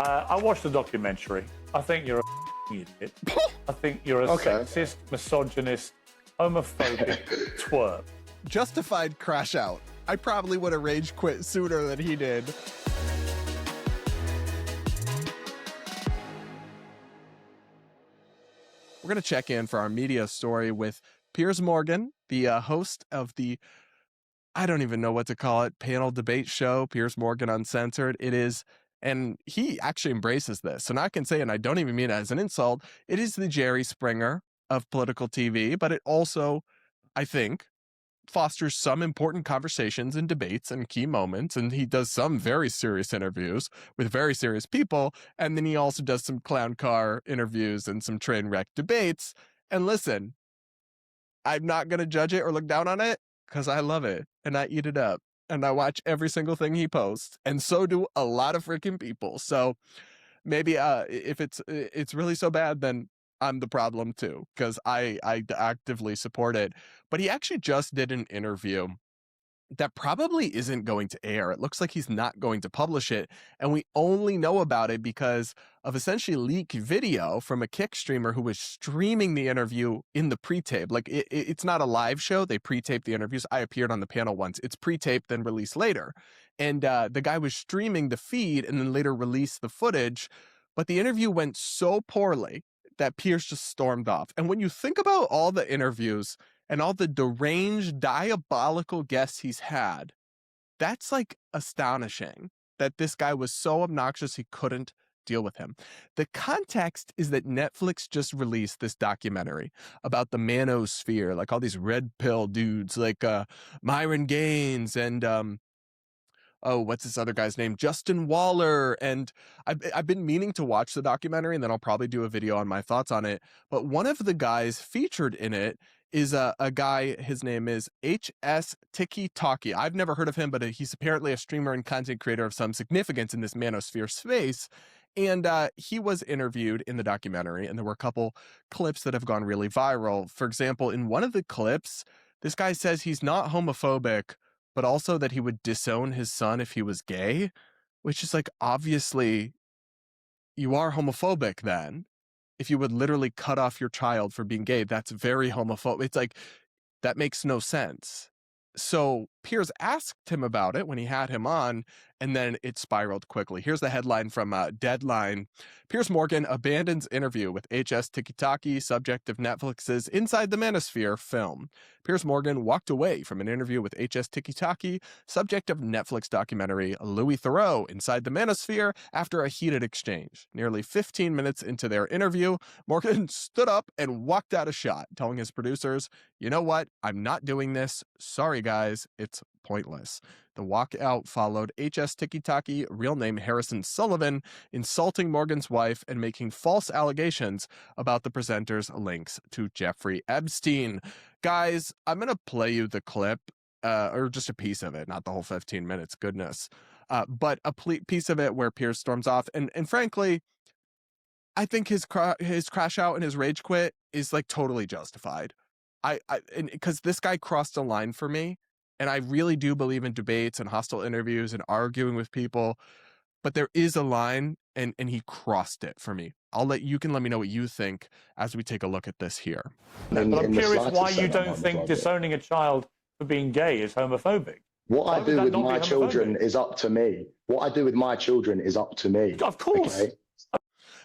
I watched the documentary. I think you're a idiot. I think you're a sexist, misogynist, homophobic twerp. Justified crash out. I probably would have rage quit sooner than he did. We're going to check in for our media story with Piers Morgan, the host of the, I don't even know what to call it, panel debate show, Piers Morgan Uncensored. It is, and he actually embraces this. So now I can say, and I don't even mean it as an insult, it is the Jerry Springer of political TV, but it also, I think, fosters some important conversations and debates and key moments, and he does some very serious interviews with very serious people, and then he also does some clown car interviews and some train wreck debates. And listen, I'm not going to judge it or look down on it because I love it and I eat it up and I watch every single thing he posts, and so do a lot of freaking people. So maybe if it's really so bad, then I'm the problem too, because I actively support it. But he actually just did an interview that probably isn't going to air. It looks like he's not going to publish it. And we only know about it because of essentially leaked video from a Kick streamer who was streaming the interview in the pre-tape. Like it's not a live show. They pre-tape the interviews. I appeared on the panel once. It's pre-taped, then released later. And the guy was streaming the feed and then later released the footage. But the interview went so poorly that Piers just stormed off. And when you think about all the interviews and all the deranged, diabolical guests he's had, that's like astonishing that this guy was so obnoxious he couldn't deal with him. The context is that Netflix just released this documentary about the manosphere, like all these red pill dudes like Myron Gaines and what's this other guy's name? Justin Waller. And I've been meaning to watch the documentary, and then I'll probably do a video on my thoughts on it. But one of the guys featured in it is a guy, his name is hstikkytokky. I've never heard of him, but he's apparently a streamer and content creator of some significance in this manosphere space. And he was interviewed in the documentary, and there were a couple clips that have gone really viral. For example, in one of the clips, this guy says he's not homophobic, but also that he would disown his son if he was gay, which is like, obviously, you are homophobic then. If you would literally cut off your child for being gay, that's very homophobic. It's like, that makes no sense. So Piers asked him about it when he had him on, and then it spiraled quickly. Here's the headline from Deadline. Piers Morgan abandons interview with hstikkytokky, subject of Netflix's Inside the Manosphere film. Piers Morgan walked away from an interview with hstikkytokky, subject of Netflix documentary Louis Theroux, Inside the Manosphere, after a heated exchange. Nearly 15 minutes into their interview, Morgan stood up and walked out a shot, telling his producers, "You know what? I'm not doing this. Sorry, guys. It's pointless." The walkout followed hstikkytokky, real name Harrison Sullivan, insulting Morgan's wife and making false allegations about the presenter's links to Jeffrey Epstein. Guys, I'm going to play you the clip, or just a piece of it, not the whole 15 minutes, goodness. But a piece of it where Piers storms off. And frankly, I think his crash out and his rage quit is like totally justified. Because this guy crossed a line for me, and I really do believe in debates and hostile interviews and arguing with people, but there is a line, and he crossed it for me. You can let me know what you think as we take a look at this here. But I'm curious why you don't think disowning a child for being gay is homophobic. What I do with my children is up to me. What I do with my children is up to me. Of course. Okay?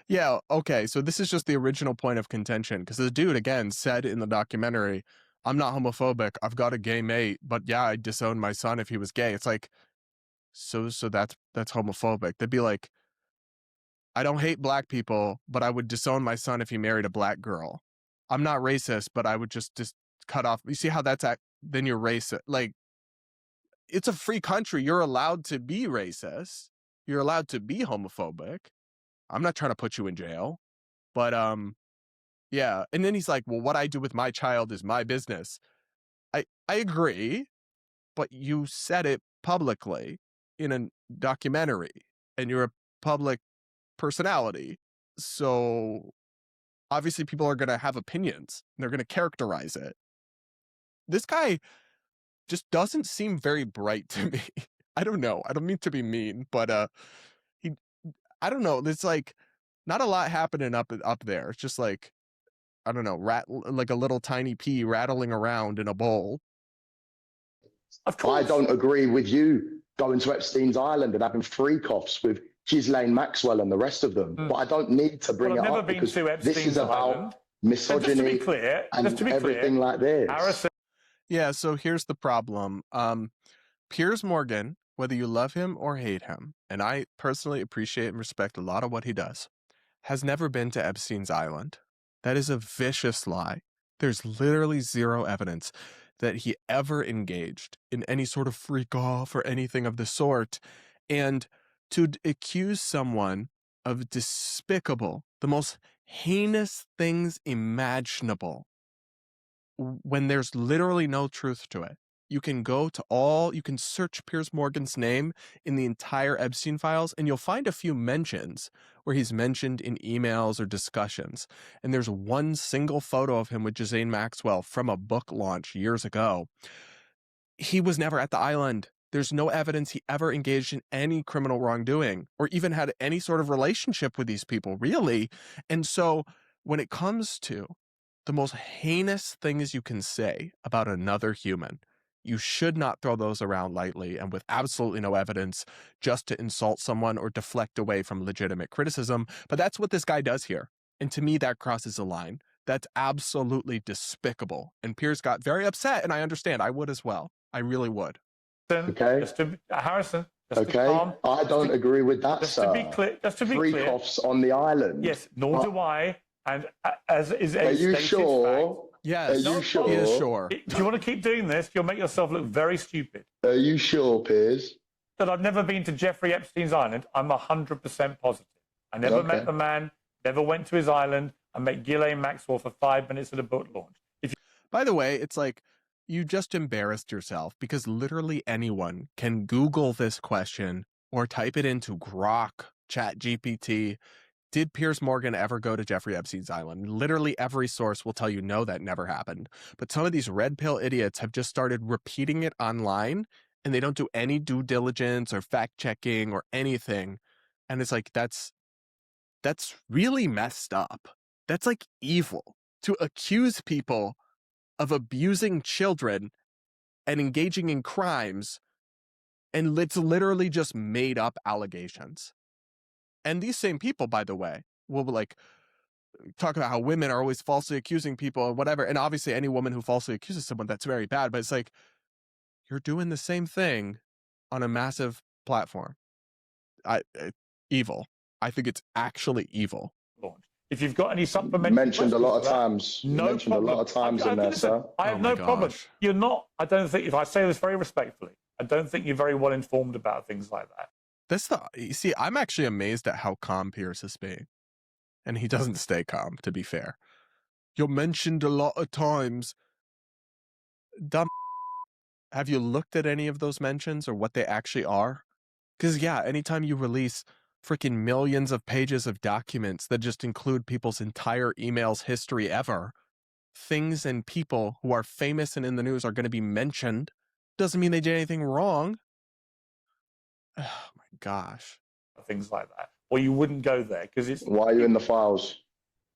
Yeah, okay, so this is just the original point of contention, because the dude, again, said in the documentary, "I'm not homophobic, I've got a gay mate, but yeah, I'd disown my son if he was gay." It's like, so that's homophobic. They'd be like, "I don't hate black people, but I would disown my son if he married a black girl. I'm not racist, but I would just cut off." You see how then you're racist. Like, it's a free country. You're allowed to be racist. You're allowed to be homophobic. I'm not trying to put you in jail, but yeah. And then he's like, "Well, what I do with my child is my business." I agree, but you said it publicly in a documentary, and you're a public personality. So obviously people are going to have opinions. And they're going to characterize it. This guy just doesn't seem very bright to me. I don't know. I don't mean to be mean, but I don't know. It's like not a lot happening up there. It's just like, I don't know, like a little tiny pea rattling around in a bowl. Of course. I don't agree with you going to Epstein's Island and having freak-offs with Ghislaine Maxwell and the rest of them. But I don't need to bring it up because this is about misogyny and everything like this. Harrison. Yeah, so here's the problem. Piers Morgan, whether you love him or hate him, and I personally appreciate and respect a lot of what he does, has never been to Epstein's Island. That is a vicious lie. There's literally zero evidence that he ever engaged in any sort of freak-off or anything of the sort. And to accuse someone of despicable, the most heinous things imaginable, when there's literally no truth to it. You can search Piers Morgan's name in the entire Epstein files, and you'll find a few mentions where he's mentioned in emails or discussions. And there's one single photo of him with Ghislaine Maxwell from a book launch years ago. He was never at the island. There's no evidence he ever engaged in any criminal wrongdoing or even had any sort of relationship with these people, really. And so when it comes to the most heinous things you can say about another human, you should not throw those around lightly and with absolutely no evidence just to insult someone or deflect away from legitimate criticism. But that's what this guy does here. And to me, that crosses a line. That's absolutely despicable. And Piers got very upset, and I understand. I would as well. I really would. Okay. Harrison. Okay. I don't agree with that, just sir. To be clear, Freak-offs on the island. Yes, nor do I. And as is a Are you sure? fact, yes. Are you sure? He is sure. Do you want to keep doing this? You'll make yourself look very stupid. Are you sure, Piers? That I've never been to Jeffrey Epstein's island, I'm 100% positive. I never met the man, never went to his island. I met Ghislaine Maxwell for 5 minutes at a book launch. By the way, it's like you just embarrassed yourself because literally anyone can Google this question or type it into Grok, ChatGPT. Did Piers Morgan ever go to Jeffrey Epstein's island? Literally every source will tell you no, that never happened. But some of these red pill idiots have just started repeating it online, and they don't do any due diligence or fact checking or anything. And it's like, that's really messed up. That's like evil to accuse people of abusing children and engaging in crimes, and it's literally just made up allegations. And these same people, by the way, will like talk about how women are always falsely accusing people or whatever. And obviously any woman who falsely accuses someone, that's very bad. But it's like, you're doing the same thing on a massive platform. Evil. I think it's actually evil. If you've got any supplementary mentioned a lot of times. No problem. A lot of times in there, sir. I have no problem. You're not. I don't think. If I say this very respectfully, I don't think you're very well informed about things like that. You see, I'm actually amazed at how calm Piers is being. And he doesn't stay calm, to be fair. You're mentioned a lot of times. Dumb. Have you looked at any of those mentions or what they actually are? Because, yeah, anytime you release freaking millions of pages of documents that just include people's entire emails history ever, things and people who are famous and in the news are going to be mentioned, doesn't mean they did anything wrong. Oh my gosh. Things like that. Or you wouldn't go there because it's... Why are you in the files?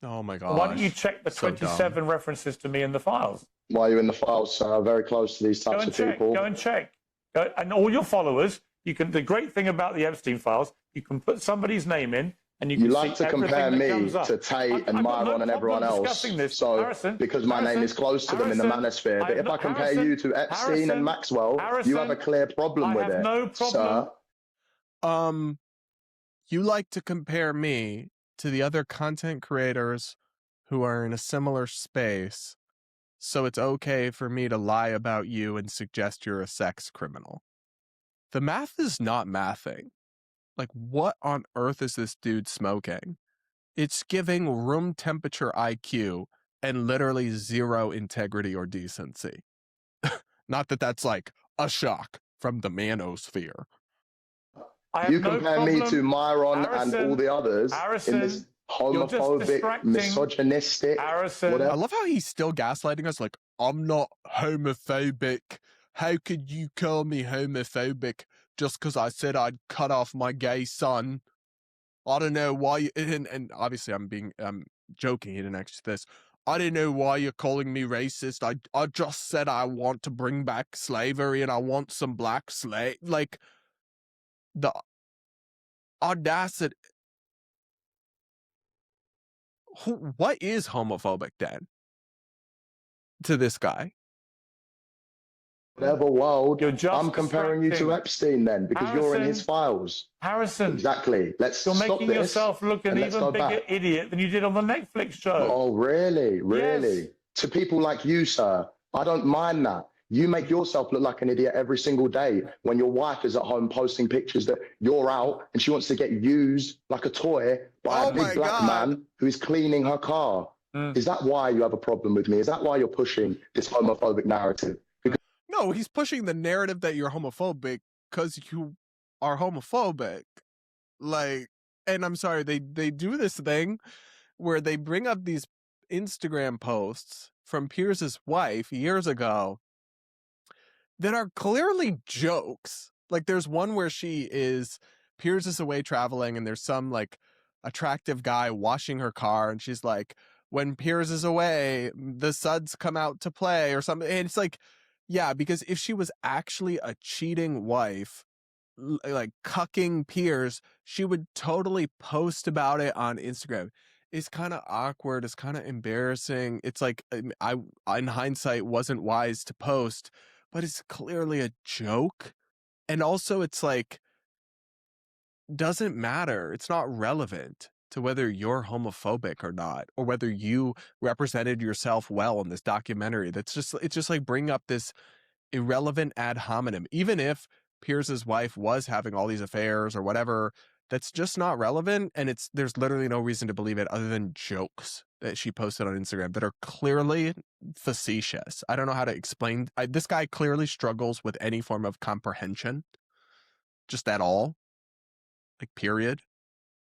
Oh my gosh. Why don't you check the 27 references to me in the files? Why are you in the files, sir? Very close to these types of people. Go and check. And all your followers, you can... The great thing about the Epstein files, you can put somebody's name in and you can like to compare me to Tate and Myron and everyone else. So, Harrison, because my name is close to them in the manosphere. But if I compare you to Epstein and Maxwell, you have a clear problem with it, no problem. Sir. You like to compare me to the other content creators who are in a similar space, so it's okay for me to lie about you and suggest you're a sex criminal. The math is not mathing. Like, what on earth is this dude smoking? It's giving room temperature IQ and literally zero integrity or decency. Not that that's like a shock from the manosphere. You compare me to Myron and all the others in this homophobic, misogynistic... I love how he's still gaslighting us like, I'm not homophobic. How could you call me homophobic just because I said I'd cut off my gay son? I don't know why you, and obviously I'm joking, he didn't actually say this. I don't know why you're calling me racist. I just said I want to bring back slavery and I want some black slave. Like, the audacity. What is homophobic then to this guy? Whatever world, you're just I'm comparing you to Epstein then, because Harrison, you're in his files. Harrison. Exactly. You're making yourself look an even bigger idiot than you did on the Netflix show. Oh, really? Really? Yes. To people like you, sir, I don't mind that. You make yourself look like an idiot every single day when your wife is at home posting pictures that you're out and she wants to get used like a toy by a big black man who is cleaning her car. Is that why you have a problem with me? Is that why you're pushing this homophobic narrative? No, he's pushing the narrative that you're homophobic because you are homophobic. Like, and I'm sorry, they do this thing where they bring up these Instagram posts from Piers's wife years ago that are clearly jokes. Like, there's one where Piers is away traveling and there's some like attractive guy washing her car and she's like, when Piers is away, the suds come out to play or something. And it's like, yeah, because if she was actually a cheating wife, like cucking Piers, she would totally post about it on Instagram. It's kind of awkward. It's kind of embarrassing. It's like, I in hindsight wasn't wise to post, but it's clearly a joke. And also it's like, doesn't matter. It's not relevant to whether you're homophobic or not, or whether you represented yourself well in this documentary. It's just like bring up this irrelevant ad hominem. Even if Piers's wife was having all these affairs or whatever, that's just not relevant. And there's literally no reason to believe it other than jokes that she posted on Instagram that are clearly facetious. I don't know how to explain. This guy clearly struggles with any form of comprehension, just at all. Like, period.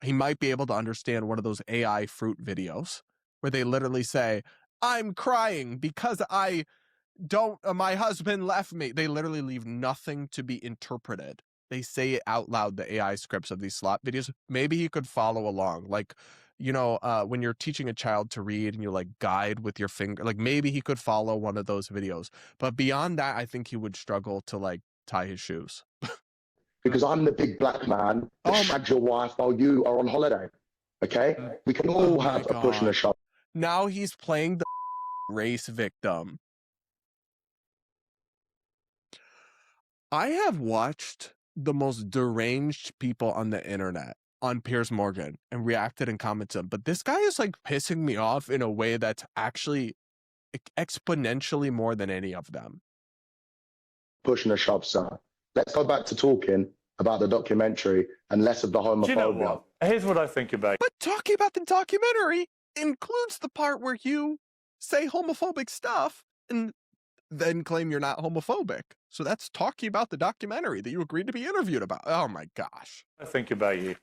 He might be able to understand one of those AI fruit videos where they literally say, I'm crying because my husband left me. They literally leave nothing to be interpreted. They say it out loud, the AI scripts of these slot videos. Maybe he could follow along. Like, when you're teaching a child to read and you like guide with your finger, like maybe he could follow one of those videos. But beyond that, I think he would struggle to like tie his shoes. Because I'm the big black man that shagged your wife while you are on holiday. Okay? We can all have a push and a shove. Now he's playing the race victim. I have watched the most deranged people on the internet on Piers Morgan and reacted and commented, but this guy is like pissing me off in a way that's actually exponentially more than any of them. Push and a shove, sir. Let's go back to talking about the documentary and less of the homophobia. Do you know what? Here's what I think about it. But talking about the documentary includes the part where you say homophobic stuff and then claim you're not homophobic. So that's talking about the documentary that you agreed to be interviewed about. Oh my gosh. I think about you.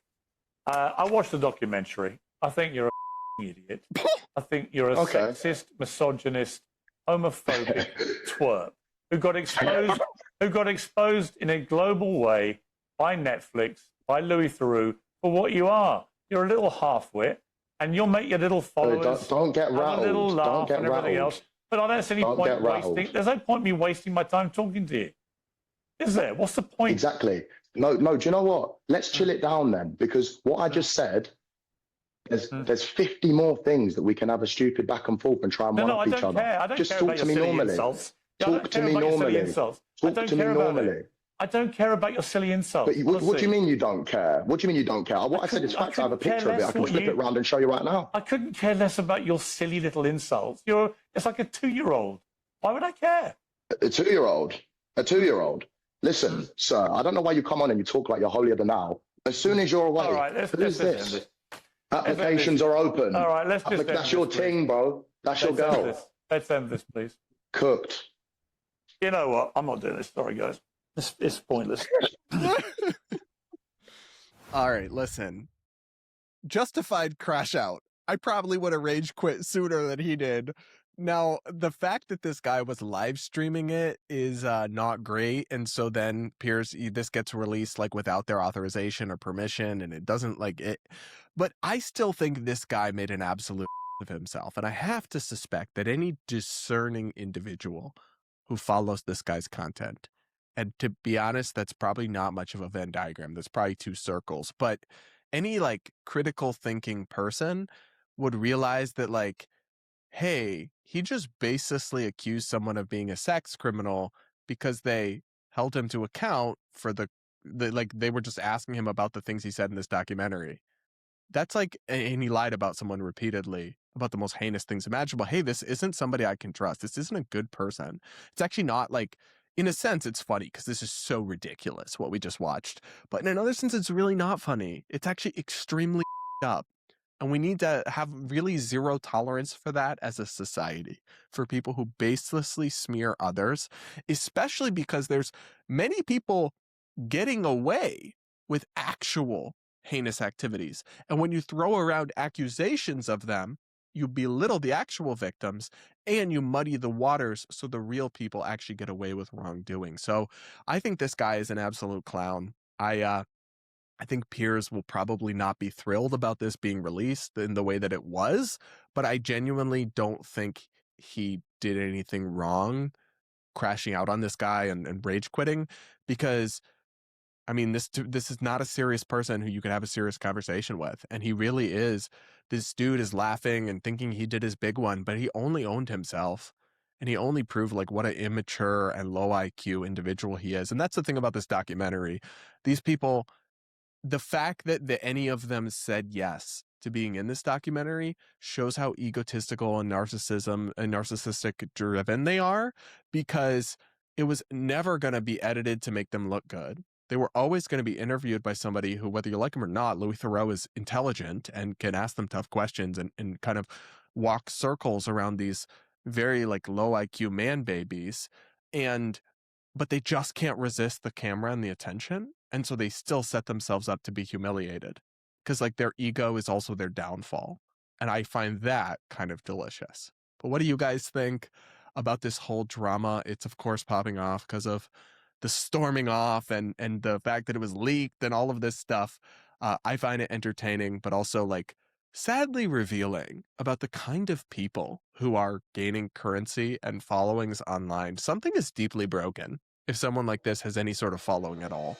I watched the documentary. I think you're a idiot. I think you're a sexist, misogynist, homophobic twerp who got exposed in a global way by Netflix, by Louis Theroux, for what you are. You're a little half-wit, and you'll make your little followers don't get rattled. A little laugh and everything else. But I don't see any point wasting. There's no point me wasting my time talking to you. Is there? What's the point? Exactly. No, do you know what? Let's chill it down then, because what I just said, there's 50 more things that we can have a stupid back and forth and try and one-up each other. I don't just care talk about to me your silly normally. Insults. Talk to me normally. Talk to me normally. I don't care about your silly insults. But what do you mean you don't care? What do you mean you don't care? What I said is facts. I have a picture of it. I can flip it around and show you right now. I couldn't care less about your silly little insults. It's like a 2-year-old. Why would I care? A 2-year-old? A 2-year-old? Listen, sir, I don't know why you come on and you talk like you're holier than thou. As soon as you're away, all right, who's this? Applications are open. All right, let's just That's your ting, bro. That's your girl. Let's end this, please. Cooked. You know what? I'm not doing this. Sorry, guys. It's pointless. All right, listen. Justified crash out. I probably would have rage quit sooner than he did. Now, the fact that this guy was live streaming it is not great. And so then this gets released like without their authorization or permission, and it doesn't like it. But I still think this guy made an absolute of himself. And I have to suspect that any discerning individual who follows this guy's content, and to be honest, that's probably not much of a Venn diagram. That's probably 2 circles. But any like critical thinking person would realize that like, hey, he just baselessly accused someone of being a sex criminal because they held him to account for the like they were just asking him about the things he said in this documentary. That's like, and he lied about someone repeatedly about the most heinous things imaginable. Hey, this isn't somebody I can trust. This isn't a good person. It's actually not like, in a sense, it's funny because this is so ridiculous what we just watched. But in another sense, it's really not funny. It's actually extremely up. And we need to have really zero tolerance for that as a society, for people who baselessly smear others, especially because there's many people getting away with actual heinous activities. And when you throw around accusations of them, you belittle the actual victims and you muddy the waters so the real people actually get away with wrongdoing. So I think this guy is an absolute clown. I think Piers will probably not be thrilled about this being released in the way that it was, but I genuinely don't think he did anything wrong crashing out on this guy and rage quitting, because I mean, this is not a serious person who you could have a serious conversation with. And he really is. This dude is laughing and thinking he did his big one, but he only owned himself. And he only proved like what an immature and low IQ individual he is. And that's the thing about this documentary. These people, the fact that any of them said yes to being in this documentary shows how egotistical and narcissistic driven they are, because it was never going to be edited to make them look good. They were always going to be interviewed by somebody who, whether you like him or not, Louis Theroux is intelligent and can ask them tough questions and kind of walk circles around these very like low IQ man babies. But they just can't resist the camera and the attention. And so they still set themselves up to be humiliated because like their ego is also their downfall. And I find that kind of delicious. But what do you guys think about this whole drama? It's of course popping off because of the storming off and the fact that it was leaked and all of this stuff. I find it entertaining, but also like sadly revealing about the kind of people who are gaining currency and followings online. Something is deeply broken if someone like this has any sort of following at all.